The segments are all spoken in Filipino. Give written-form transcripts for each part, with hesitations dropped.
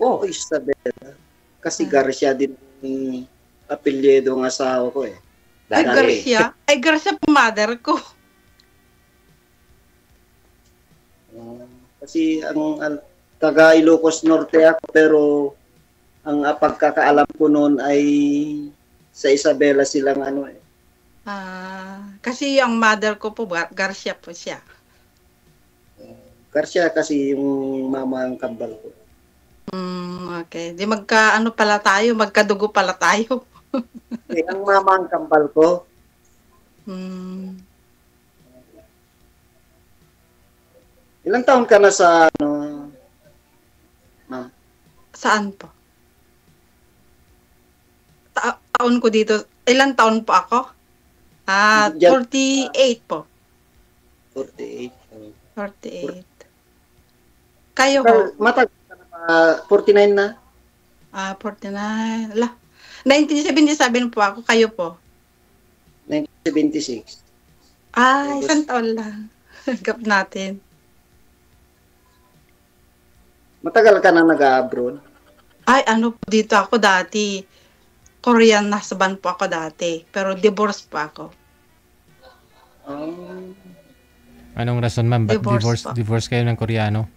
Oh, Isabela. Kasi Garcia din yung apelyido ng asawa ko eh. Ay, Garcia? Ay, Garcia po mother ko. Kasi ang taga Ilocos Norte ako, pero ang pagkakaalam ko noon ay sa Isabela silang ano eh. Kasi ang mother ko po, Garcia po siya. Garcia kasi yung mama ang kambal ko. Okay. Di magkadugo pala tayo. Ang mama ang kambal ko. Ilang taon ka na sa ano? Ma'am? Saan po? Taon ko dito. Ilang taon po ako? 48 po. 48. 48. Kayo ho? Matagal ka na ba? 49 na? 49. 1977 po ako. Kayo po? 1976. Isang taon lang. Gap natin. Matagal ka na nag-abroad? Ay, ano po dito ako dati. Korean husband po ako dati. Pero divorce po ako. Anong rason, ma'am? Ba't divorce kayo ng Koreano?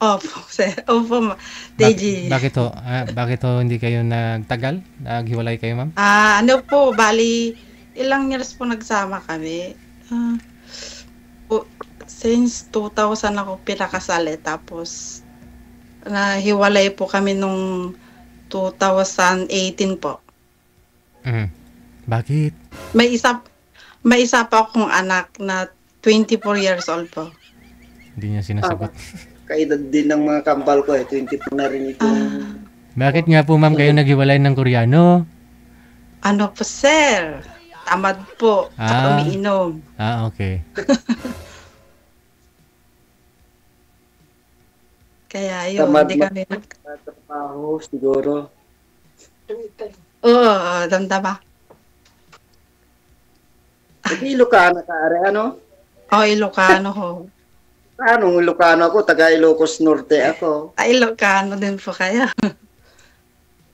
Opo, sir. Opo, Deji. Bakit hindi kayo nagtagal? Naghiwalay kayo, ma'am? Ano po, bali, ilang years po nagsama kami. Since 2000 ako pinakasal tapos nahiwalay po kami nung 2018 po. Bakit? May isa pa akong anak na 24 years old po. Hindi niya sinasagot. Kaedad din ng mga kambal ko eh. 24 na rin ito. Bakit nga po, ma'am, kayo naghiwalay ng Koreano? Ano po, sir? Tamad po. Sa umiinom. Okay. Kaya yun, tamad hindi kami nagtatrabaho siguro. Oo, damdama. Hindi Ilocano ka, ano? Ilocano ho. Anong Ilocano ako? Taga Ilocos Norte ako. Ilocano din po kayo.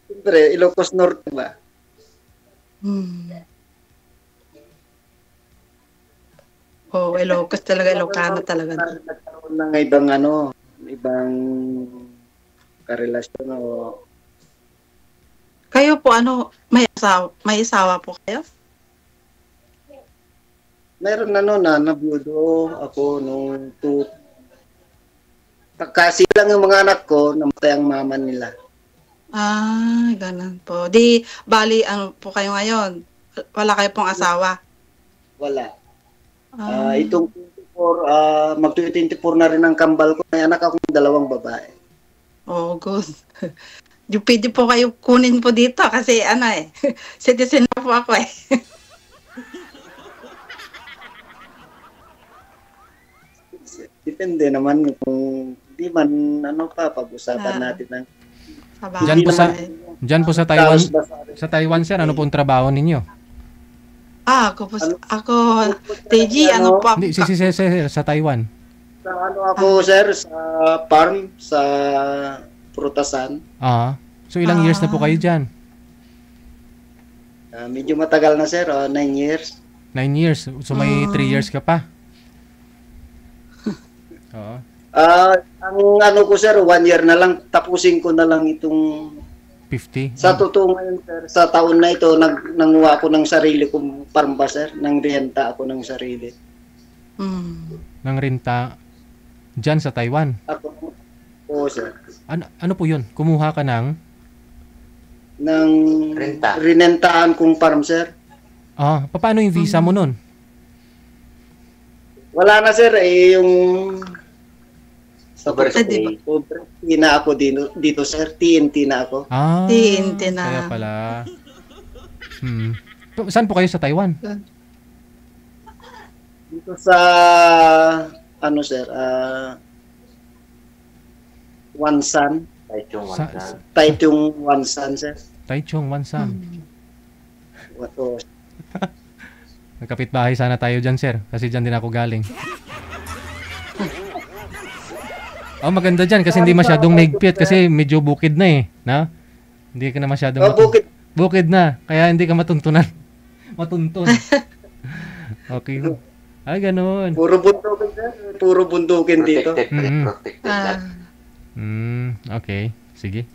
Siyempre, Ilocos Norte ba? Ilocos talaga, Ilocano talaga. Nagkaroon ng ibang karelasyon o... Kayo po, may asawa po kayo? Meron nabyudo ako nung kasi lang yung mga anak ko, namatay ang mama nila. Ganun po. Di, bali, ano po kayo ngayon? Wala kayo pong asawa? Wala. Itong 24, mag-24 na rin ang kambal ko. May anak akong 2 babae. Good. Pwede po kayo kunin po dito kasi citizen na po ako eh. Depende naman kung di man pag-usapan natin ng Diyan po sa Taiwan. Sa Taiwan, sir, ano pong trabaho ninyo? Ako, TG, ano po? Hindi, sa Taiwan. Ako, sir, sa farm, sa prutasan. So, ilang years na po kayo dyan? Medyo matagal na, sir. 9 years. 9 years. So, may 3 years ka pa? Ang ko, sir, 1 year na lang. Tapusin ko na lang itong 50? Sa totoo ngayon, sir, sa taon na ito, nanguha ako ng sarili kong farm ba, sir? Nang renta ako ng sarili. Nang renta dyan sa Taiwan? Oo, sir. Ano po yun? Kumuha ka ng rinentahan kong farm, sir. Paano yung visa mo nun? Wala na, sir. Yung TNT na ako dito, sir. TNT na ako. TNT na. Kaya pala. Saan po kayo sa Taiwan? Dito sa sir, Wansan. Taichung Wansan, sir. Taichung Wansan. Nagkapit-bahay sana tayo dyan, sir. Kasi dyan din ako galing. Oh, maganda dyan kasi hindi masyadong mahigpit kasi medyo bukid na eh. Na? Hindi ka na masyadong Bukid. bukid na. Kaya hindi ka matuntunan. Matuntun. Okay. Ay, ganun. Puro bundukin sir. Puro bundukin dito. Protected, Mhm. protected Ah, lang. Okay. Sige.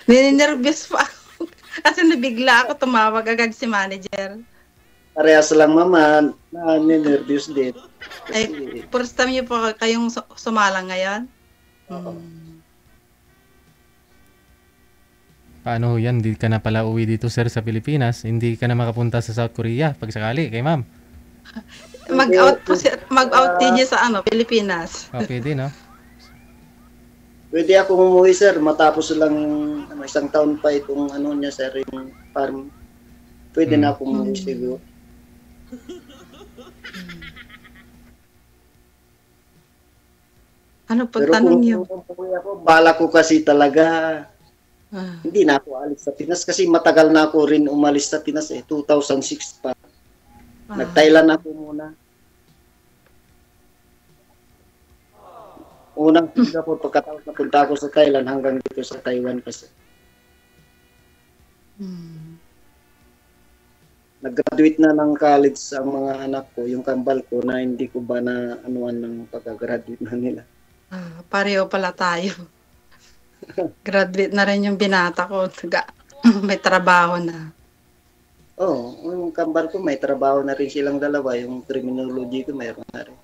Ninervyos pa ako. Kasi nabigla ako, tumawag agad si manager. Parehas lang mama, na nervous din. Ay, first time niyo po kayong sumalang ngayon? Paano ho yan? Hindi ka na pala uwi dito, sir, sa Pilipinas. Hindi ka na makapunta sa South Korea pag sakali kay ma'am. Mag-out din niya sa Pilipinas. Okay din, no? Pwede akong umuwi sir, matapos lang isang taon pa itong niya sir, yung farm. Pwede na akong umuwi siguro. Ano Pero pagtanong kung niyo? umuwi ako, bala ko kasi talaga, hindi na ako alis sa Pinas kasi matagal na ako rin umalis sa Pinas 2006 pa. Nag-Thailand ako muna. Unang Singapore, pagkatapos napunta ako sa Thailand hanggang dito sa Taiwan kasi. Nag-graduate na ng college ang mga anak ko, yung kambal ko na hindi ko ba na anuan ng pagka-graduate na nila. Pareho pala tayo. Graduate na rin yung binata ko. May trabaho na. Oo, yung kambal ko may trabaho na rin silang dalawa, yung criminology ko mayroon na rin.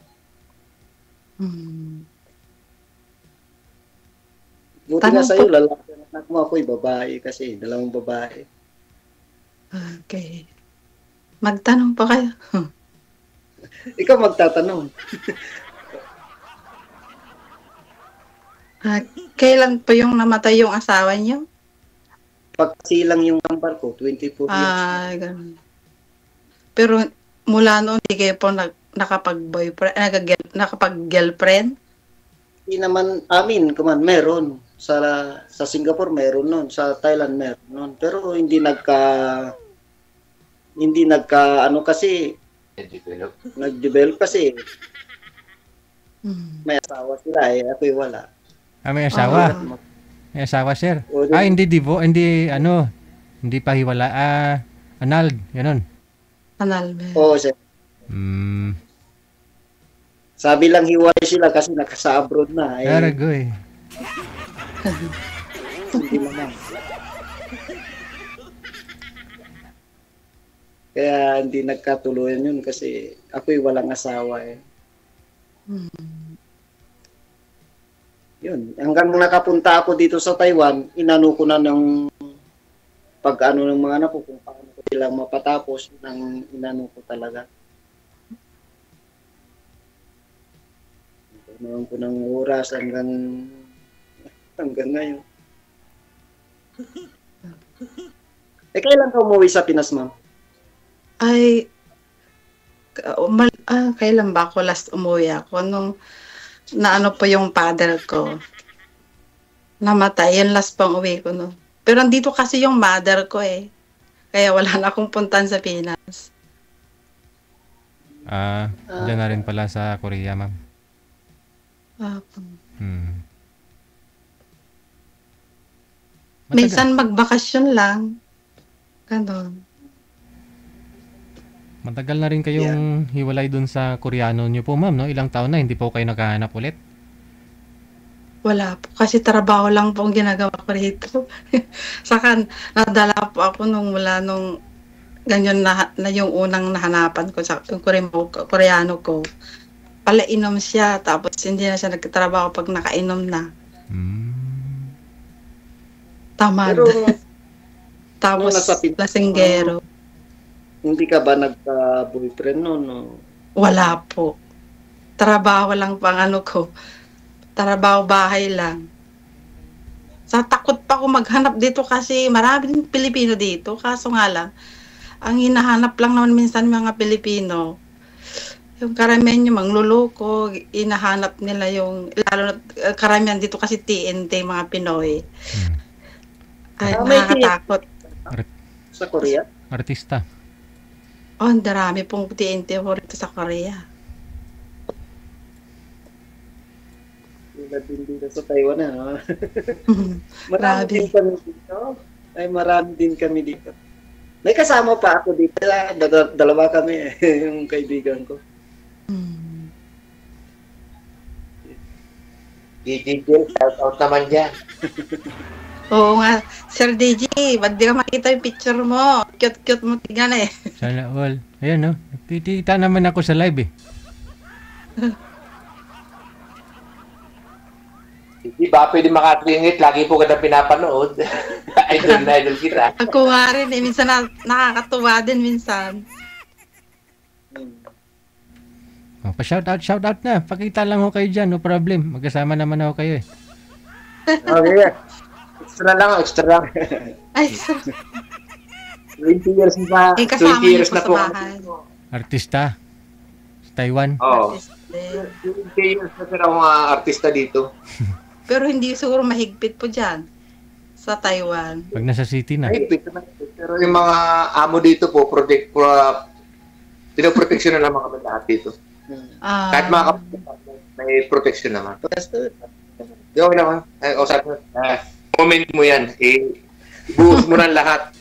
Buti Tanong nga sa'yo, lalaki ang anak mo, ako'y babae kasi, dalawang babae. Okay. Magtanong pa kayo. Ikaw magtatanong. Kailan po yung namatay yung asawa niyo? Pagsilang yung kambal ko, 24 years. Ganun. Pero mula noon, hindi kayo po nakapag-boyfriend, nakapag-girlfriend? Hindi naman amin, meron. Sa Singapore meron nun, sa Thailand meron nun. Pero hindi kasi, nag-develop kasi. May asawa sila ako'y wala. May asawa. May asawa, sir. Hindi hindi pa hiwala. Anal, ganun. Anal. Oo, sir. Sabi lang hiwalay sila kasi nakasa-abroad na. Aragoy. Hindi naman. Kaya hindi nagkatuluyan yun kasi ako'y walang asawa Yun. Hanggang nakapunta ako dito sa Taiwan, inano ko na ng pag-ano ng mga anak ko kung paano ko silang mapatapos ng inano ko talaga. Meron ko ng oras hanggang ngayon. Kailan ka umuwi sa Pinas, ma'am? Kailan ba ako last umuwi ako? Nung naano po yung father ko. Namatay. Yan last pang uwi ko. No? Pero andito kasi yung mother ko Kaya wala na akong puntan sa Pinas. Diyan na rin pala sa Korea, ma'am. Minsan magbakasyon lang. Ganon. Matagal na rin kayong hiwalay dun sa Koreano niyo po, ma'am, no? Ilang taon na, hindi po kayo naghahanap ulit? Wala po. Kasi trabaho lang po ang ginagawa ko rito. Saka nadala po ako mula nung ganyan na yung unang nahanapan ko sa Koreano ko. Palainom siya, tapos hindi na siya nagtatrabaho pag nakainom na. Tamad. Pero, tapos lasinggero. Hindi ka ba nagka-boyfriend noon? No? Wala po. Trabaho lang pang ko. Trabaho bahay lang. Sa takot pa ako maghanap dito kasi maraming Pilipino dito. Kaso nga lang, ang hinahanap lang naman minsan mga Pilipino, yung karamihan yung mangluloko, hinahanap nila yung, lalo na karamihan dito kasi TNT, mga Pinoy. Ay, nakakatakot. Sa Korea? Artista. Oh, ang darami pong TNT po rito sa Korea. Tulad din dito sa Taiwan na. Marami Grabe. din kami dito. Ay, marami din kami dito. May kasama pa ako dito. Dalawa kami yung kaibigan ko. Hmm. DJ, shout out naman dyan. Oo nga. Sir DJ, ba't di ka makita yung picture mo? Cute-cute mo tingnan eh. Sana all. Ayan, no? Nakikita naman ako sa live, eh. Hindi ba pwede makatringit? Lagi po kita pinapanood. Idol na idol kita. Ako nga rin eh. Minsan nakakatuwa din minsan. Oh, shout out na. Pakita lang ho kayo dyan, no problem. Magkasama naman ako kayo, eh. Okay. Extra lang. Ay, sir. 20 years na. Eh, kasama 20 years niyo na po po. sa bahay. Artista. Sa Taiwan. Oo. Artist din. 20 years na sila akong artista dito. Pero hindi siguro mahigpit po dyan. Sa Taiwan. Pag nasa city na. Ay, pero yung mga amo dito po, pinoproteksyon na naman kami lahat dito. Ah, Kahit mga kapatid, may protection naman. Yung naman, sabi mo, moment mo yan, ibuhos mo na lahat.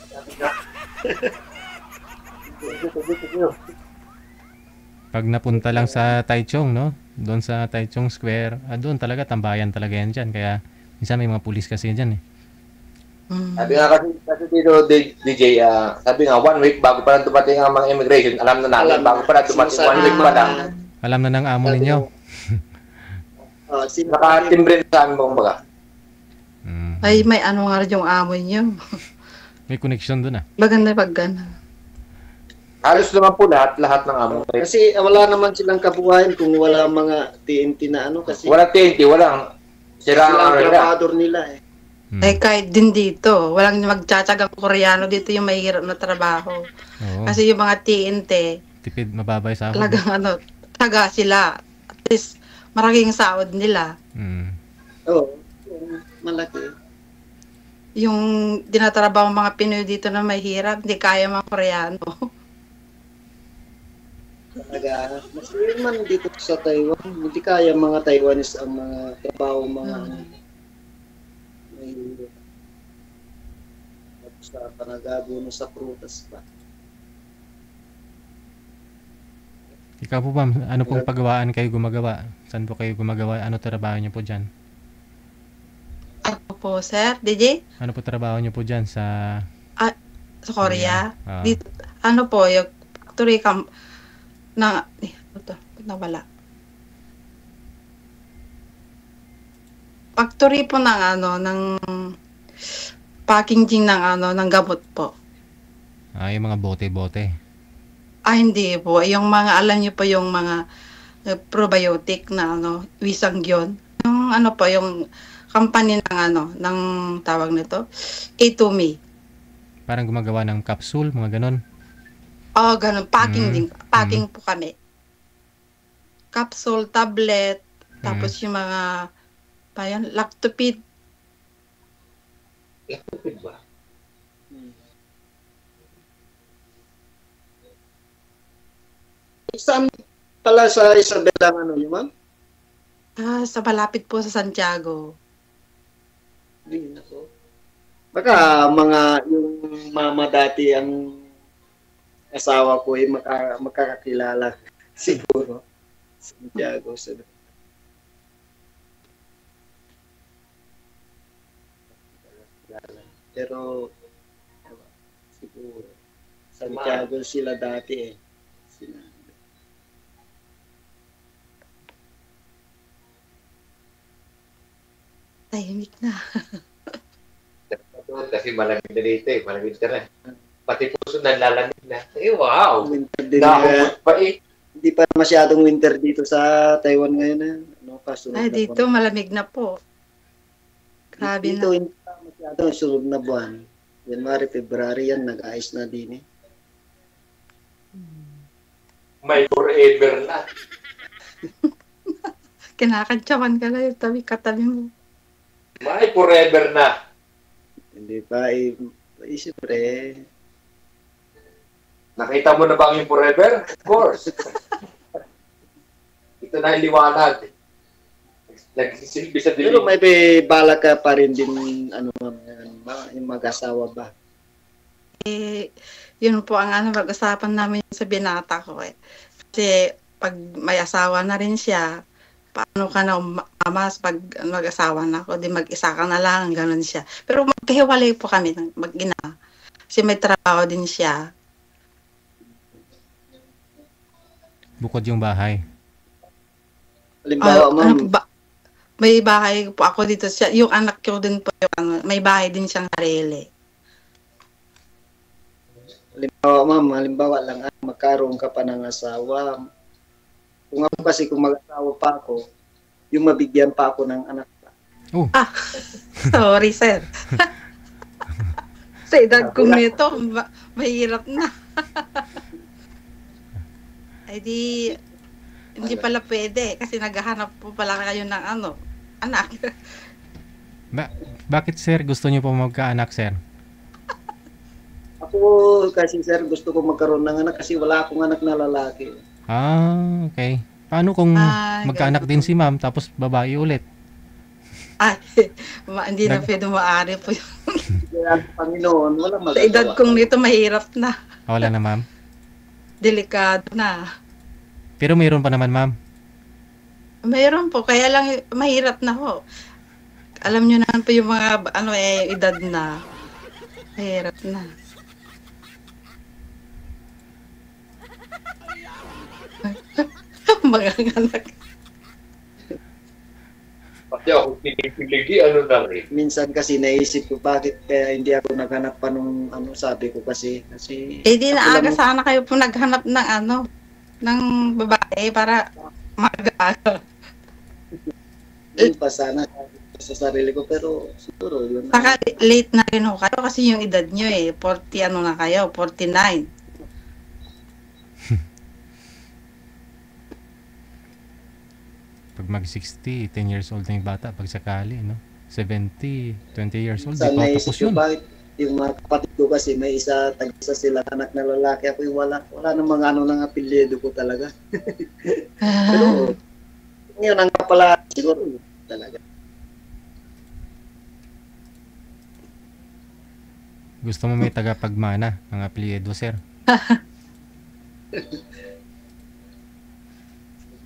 Pag napunta lang sa Taichung, no? Doon sa Taichung Square, doon talaga, tambayan talaga yan dyan. Kaya, minsan may mga pulis kasi dyan, eh. Sabi nga kasi dito, DJ, sabi nga, 1 week bago pa lang dumating ang mga immigration, alam na namin, bago pa lang dumating, 1 week pa lang. Alam na ng amo ninyo. Nakatimbre na sa amin kumbaga. ay, may ano nga rin yung amo niyo. May connection doon, ah. Maganda pag gano'n. Halos naman po lahat ng amo. Kasi wala naman silang kabuhayan kung wala mga TNT na ano. Kasi Walang TNT, walang sira sila ang ang trabador nila eh. Eh, kahit din dito, walang magtsatsagang Koreano dito yung mahirap na trabaho. Oo. Kasi yung mga TNT, Tipid, mababay sa talagang taga sila. At least, maraming sahod nila. Oo, malaki. Yung dinatrabaho mga Pinoy dito na mahirap, hindi kaya mga Koreano. Talaga, mas man dito sa Taiwan, hindi kaya mga Taiwanese ang mga trabaho, mga may sa panagabuno sa prutas pa. Ikaw po ba, ano pong pagawaan kayo gumagawa? Saan po kayo gumagawa? Ano trabaho niyo po dyan? Ano po, sir? DJ? Ano po trabaho niyo po dyan sa... Sa Korea? Ah. Dito, ano po, yung factory na, nawala. Factory po ng ng packaging ng gamot po. yung mga bote-bote. Hindi po. Yung mga, alam niyo po yung mga probiotic na Wisangyon. Yung po, yung company ng ng tawag nito, A2Me. Parang gumagawa ng capsule, mga ganon. Oh, ganun. Packing din. Packing po kami. Capsule, tablet, tapos yung mga, lactopid. Lactopid ba? Saan pala sa Isabela ang niyo, ma'am? Sa malapit po sa Santiago. Hindi na po. Baka mga yung mama dati ang asawa ko ay makakakilala siguro. Santiago. Pero siguro Santiago sila dati eh. Tahimik na. Kasi malamig na dito eh. Malamig na. Pati puso nalalamig na. Wow! Winter din Nakakabot pa eh. Hindi pa masyadong winter dito sa Taiwan ngayon na. Ay, dito malamig na po. Grabe dito, na. hindi pa masyadong sunod na buwan. January, February yan, nag-ayos na din eh. May forever na. Kinakantsawan ka lang yung katabi mo. May forever na. Hindi pa, siyempre, Nakita mo na ba yung forever? Of course. Ito na yung liwanag. Nagsisilbi sa Pero dilim. may bala ka pa rin din, ano, yung mag-asawa ba? Yun po ang pag-usapan namin sa binata ko eh. Kasi pag may asawa na rin siya, paano ka na umamas pag mag-asawa na ako, di mag-isa ka na lang, ganun siya. Pero magkahiwalay po kami ng mag-ina. Kasi may trabaho din siya. Bukod yung bahay. Halimbawa, ma'am, May bahay po ako dito. Yung anak ko din po, may bahay din siyang sarili. halimbawa lang, magkaroon ka pa ng asawa. Kung ako kasi, kung mag-asawa pa ako, yung mabigyan pa ako ng anak. Sorry, sir. Sa edad kong nito, mahirap na. Ay hindi pala pwede kasi naghahanap po pala kayo ng anak. Bakit sir gusto niyo po magkaanak, sir? Ako kasi, sir, gusto ko magkaroon ng anak kasi wala akong anak na lalaki. Okay. Paano kung magkaanak din si ma'am tapos babae ulit? Ay, hindi na pwede maaari po yun. Kaya, Panginoon, wala magagawa. Sa edad kong nito, mahirap na. Wala na, ma'am. Delikado na. Pero mayroon pa naman, ma'am. Mayroon po, kaya lang mahirap na ho. Alam nyo naman po yung mga edad na. Mahirap na. Mga anak. Pati ako pinipiligi, ano na rin. Minsan kasi naisip ko bakit kaya hindi ako naghanap pa nung sabi ko kasi Di na aga sana kayo po naghanap ng babae para mag-aga. pa sana sa sarili ko pero siguro yun. Saka late na rin ho kayo kasi yung edad nyo 40 na kayo, 49. Pag mag-60, 10 years old na yung bata pag sakali, no? 70, 20 years old, di Minsan pa naisip tapos ko yun. bakit yung mga kapatid ko kasi may tag-isa sila anak na lalaki, ako yung wala namang ng apelyido ko talaga. Pero yun ang pala siguro talaga. Gusto mo may tagapagmana ng apelyido, sir?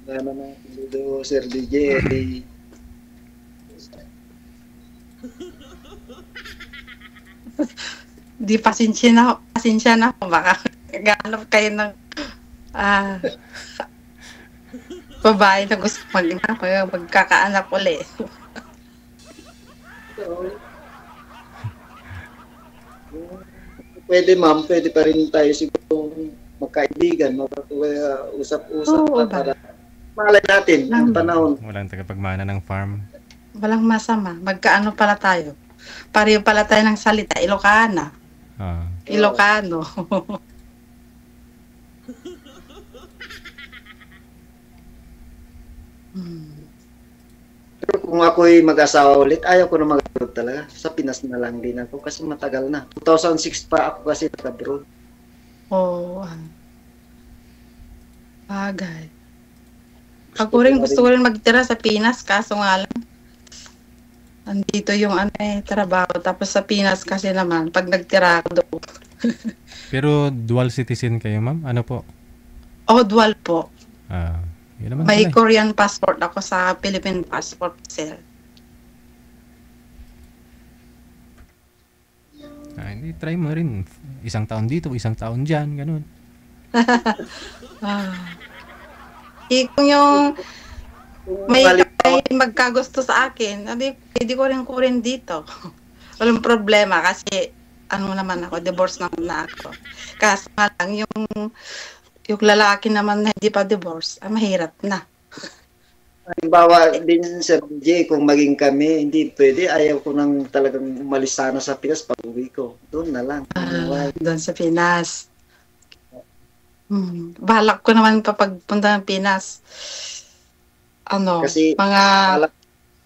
Ano na apelyido, Sir DJ. Di pasensya na ho. Baka gahanap kayo ng babae na gusto magkakaanak ulit. Pwede, ma'am, pwede pa rin tayo siguro magkaibigan, usap-usap para malay natin ang panahon. Walang tagapagmana ng farm. Walang masama. Magkaano pala tayo? Pareho pala tayo ng salita. Ilocana. Ilocano. Pero kung ako'y mag-asawa ulit, ayaw ko na mag-abroad talaga. Sa Pinas na lang din ako kasi matagal na. 2006 pa ako kasi nag-abroad. Bagay. Ako rin gusto ko rin magtira sa Pinas, kaso nga lang andito yung trabaho. Tapos sa Pinas kasi naman, pag nagtira ako doon. Pero dual citizen kayo, ma'am? Ano po? Dual po. Yun naman May pala, Korean passport ako sa Philippine passport, sir. Hindi, try mo rin. Isang taon dito, isang taon dyan, ganun. Kung yung may magkagusto sa akin, pwede ko rin dito. Walang problema kasi naman ako, divorce naman na ako. Kaso nga lang, yung lalaki naman na hindi pa divorce, mahirap na. Halimbawa din, Sir DJ, kung maging kami, hindi pwede. Ayaw ko nang talagang umalis sana sa Pinas pag uwi ko. Doon na lang. Doon sa Pinas. Balak ko naman pagpunta ng Pinas. Kasi mga balak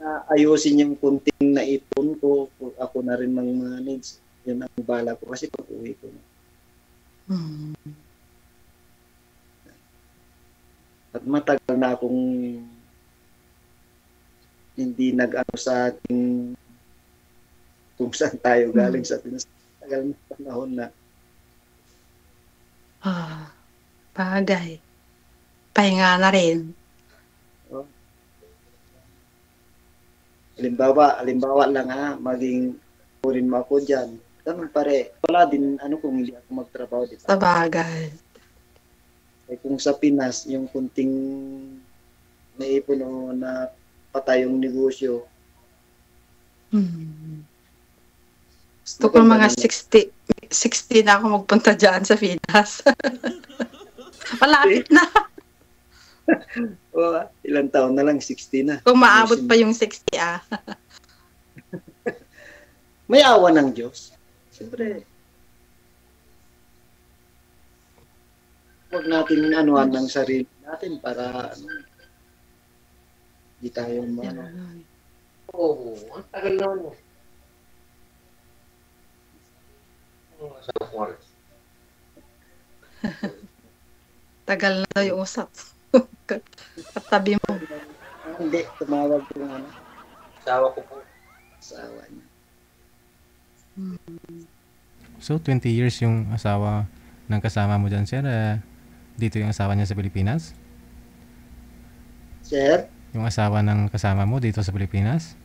na ayusin yung kunting naipon ko. Ako na rin mang manage. Yun ang balak ko kasi pag uwi ko. At matagal na akong hindi nag-ano sa ating kung saan tayo galing sa Pinas. Tagal na panahon na. Bagay. Pahinga na rin. Halimbawa lang ha, maging kunin mo ako dyan. Ganun pare. Wala din kung hindi ako magtrabaho dito. Sa bagay. Eh, kung sa Pinas, yung kunting naipon o na patay yung negosyo. Gusto ko mga 60 na ako magpunta dyan sa Pinas. Malapit na. Ilang taon na lang, 60 na. Kung maabot pa yung 60 May awa ng Diyos. Siyempre, huwag natin anuhan ng sarili natin para di tayo Oo, ang tagal naman mo. Tagal na daw yung usap. Katabi mo. Hindi, tumawag ko ng Asawa ko po. asawa niya. So, 20 years yung asawa ng kasama mo dyan, sir. Dito yung asawa niya sa Pilipinas? Sir? Yung asawa ng kasama mo dito sa Pilipinas?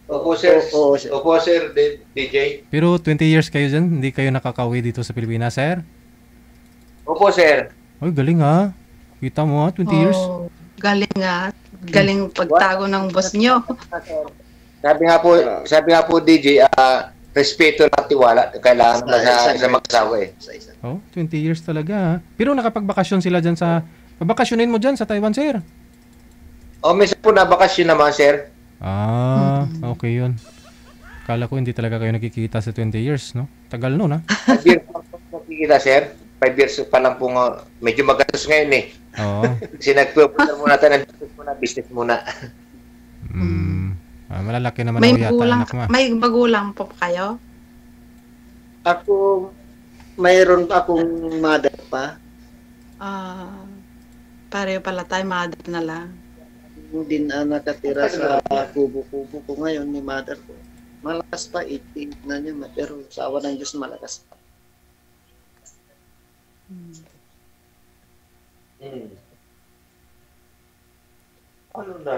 Opo, sir. Oo, sir. Opo, sir, DJ. Pero 20 years kayo dyan, hindi kayo nakakauwi dito sa Pilipinas, sir? Opo, sir. Ay, galing ha. Kita mo ha, 20 years. Galing nga. Galing pagtago ng boss nyo. Sabi nga po DJ, respeto at tiwala kailangan sa mag-asawa eh. Oh, 20 years talaga ha. Pero nakapagbakasyon sila dyan sa... Pabakasyonin mo dyan sa Taiwan, sir? Minsan po na bakasyon naman, sir. Okay yun. Kala ko hindi talaga kayo nakikita sa 20 years, no? Tagal nun, ha? 5 years pa lang po nakikita, sir. 5 years pa lang po medyo magastos ngayon eh. Oo. Kasi nagpupunta muna tayo ng business muna. Malalaki naman ako yata, anak mo. May magulang po kayo? Ako, mayroon akong mother pa. Pareho pala tayo, mother na lang. Hindi na nakatira sa kubo-kubo ko ngayon ni mother ko. Malakas pa, 18 na niya, pero sa awa ng Diyos malakas pa.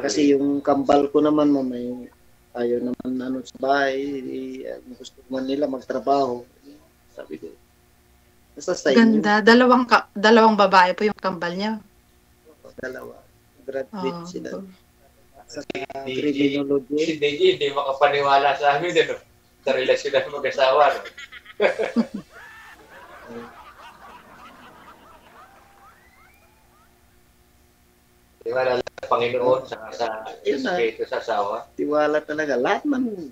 Kasi yung kambal ko naman, may ayaw naman sa bahay, gusto man nila magtrabaho. Sabi ko, nasa sa inyo. Ganda, dalawang babae po yung kambal niya. Dalawa. Graduate sila. Sa criminology. Si DJ, hindi makapaniwala sa amin sa relasyon ng mag-asawa. No? Tiwala lang sa Panginoon sa respeto sa asawa. Tiwala talaga. Lahat man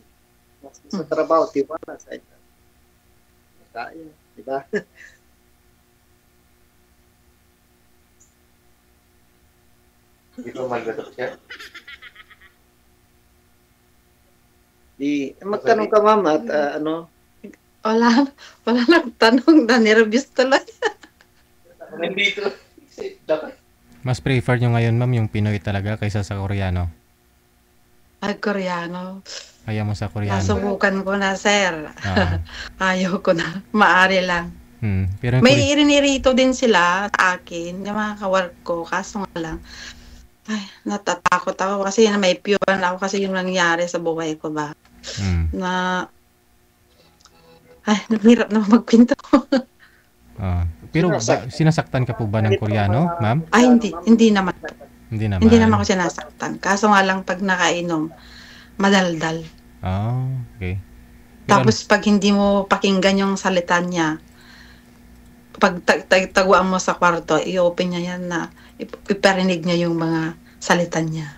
sa trabaho, tiwala sa ito. Kaya, di ba? Hindi ko malgatok siya. Magtanong ka, ma'am, at Wala nagtanong na, nervous tuloy. Nandito. Mas prefer nyo ngayon, ma'am, yung Pinoy talaga kaysa sa Koreano? Ay, Koreano. Kaya mo sa Koreano? Nasubukan ko na, sir. Ayaw ko na. Maari lang. Pero may irinirito din sila sa akin, yung mga kawork ko, kaso nga lang, ay, natatakot ako kasi may pure ako kasi yung nangyari sa buhay ko ba. Na, ay, nahirap na magpinto. Pero sinasaktan ka po ba ng Koreano, ma'am? Ay, hindi naman. Hindi naman ako sinasaktan. Kaso nga lang pag nakainom, madaldal. Okay. Tapos pag hindi mo pakinggan yung salita niya, pag taguan mo sa kwarto, i-open niya yan na iparinig niya yung mga salita niya.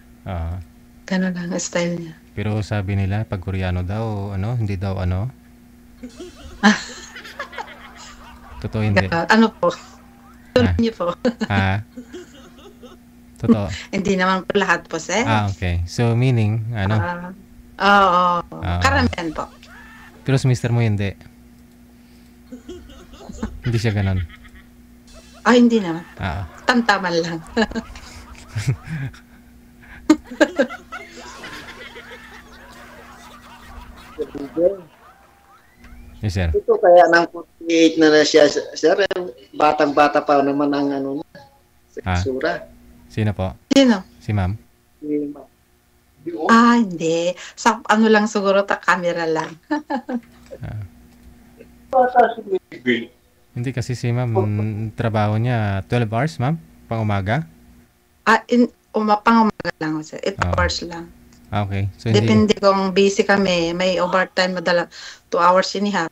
Ganun lang ang style niya. Pero sabi nila, pag Koreano daw, hindi daw Totoo hindi? Ano po? Tuloy niyo po. Totoo? Hindi naman po lahat po, sir. Okay. So, meaning, Oo. Karamihan po. Pero sa mister mo hindi? Hindi siya ganon? Ay, hindi naman. Ah, Tantaman lang. yes, sir. Ito kaya nang 48 na siya, sir. Batang-bata pa naman ang ano niya. Sura. Sino po? Sino? Si ma'am? Hindi. Sa ano lang siguro, camera lang. Hindi kasi si ma'am, trabaho niya 12 hours, ma'am? Pang umaga? Pang umaga lang, sir. 8 Oh. hours lang. Okay. So, hindi... Depende kung busy kami. May overtime, madala 2 hours and a half.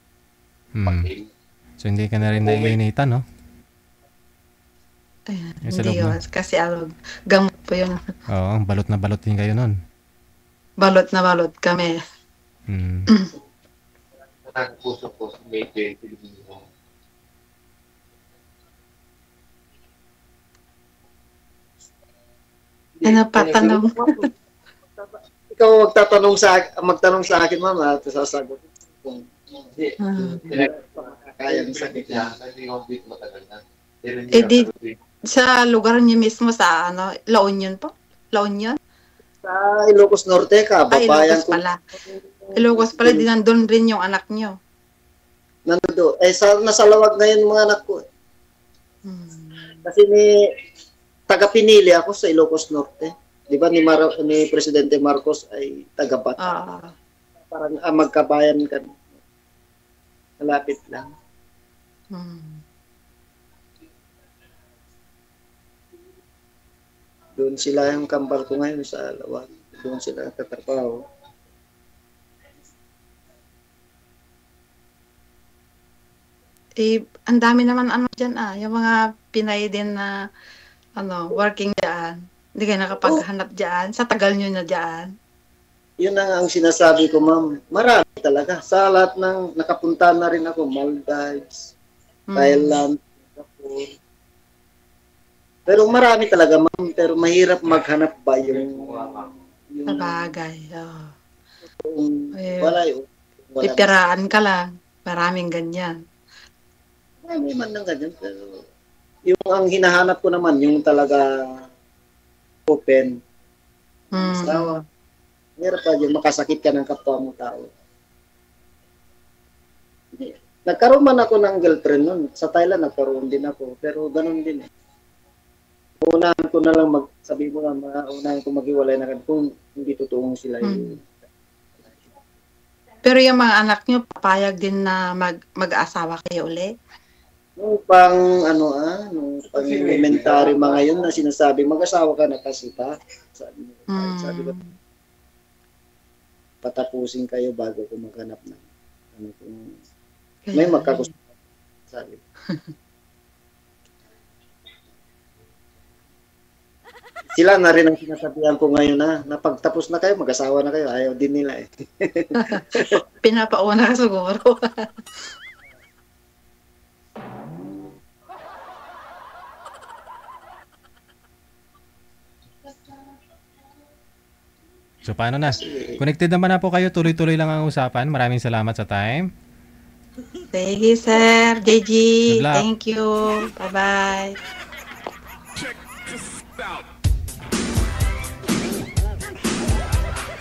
So, hindi ka na rin naiinitan, no? Ayan, Yung sa hindi loob yun. Kasi gamot po yun. Oo, balot na balot din kayo nun. Balot na balot kami. Hmm. Ang puso ko sa medyo Pilipino. Ano pa tanong? Ikaw magtanong sa akin, ma'am, at sasagot kung kaya ng sakit niya. Sa lugar niyo mismo sa La Union po? La Union? Sa Ilocos Norte ka, Ay, babayan Ilocos pala. Ilocos pala, di nandun rin yung anak niyo. Nando. Nasa Lawag ngayon mga anak ko. Kasi taga Pinili ako sa Ilocos Norte. Di ba ni Presidente Marcos ay taga Bata. Parang magkabayan ka. Malapit lang. Doon sila yung kambal ko ngayon sa Lawag. Doon sila tatrapaho. Ang dami naman dyan yung mga Pinay din na working dyan. Hindi kayo nakapaghanap dyan. Sa tagal nyo na dyan. Yun ang sinasabi ko, ma'am. Marami talaga. Sa lahat ng nakapunta na rin ako. Maldives, Thailand, Singapore. Pero marami talaga, ma'am. Pero mahirap maghanap ba yung Sabagay. wala yun. Pipiraan ka lang. Maraming ganyan. Marami man ng ganyan. Pero yung ang hinahanap ko naman, yung talaga open. Asawa. Meron pa yung makasakit ka ng kapwa mo tao. Nagkaroon man ako ng girlfriend nun. Sa Thailand, nagkaroon din ako. Pero ganun din eh. Unahan ko na lang sabi mo na, unahan ko maghiwalay na kung hindi totoong sila yun. Pero yung mga anak nyo, papayag din na mag-asawa kayo ulit? Nung nung pang-elementary mga yun na sinasabi, mag-asawa ka na kasi pa. Sabi ko, patapusin kayo bago ko maghanap ng may magkagusto. Sabi. Sila na rin ang sinasabihan ko ngayon na pagtapos na kayo, mag-asawa na kayo. Ayaw din nila eh. Pinapauna siguro. So, paano na? Connected naman na po kayo. Tuloy-tuloy lang ang usapan. Maraming salamat sa time. Sige, sir. JG, Good luck. thank you. Bye-bye.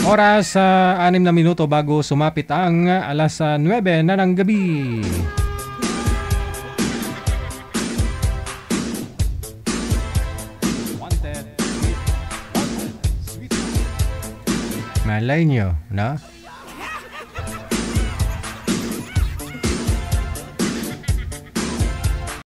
Oras 6 na minuto bago sumapit ang alas 9 na ng gabi. Malay nyo, no?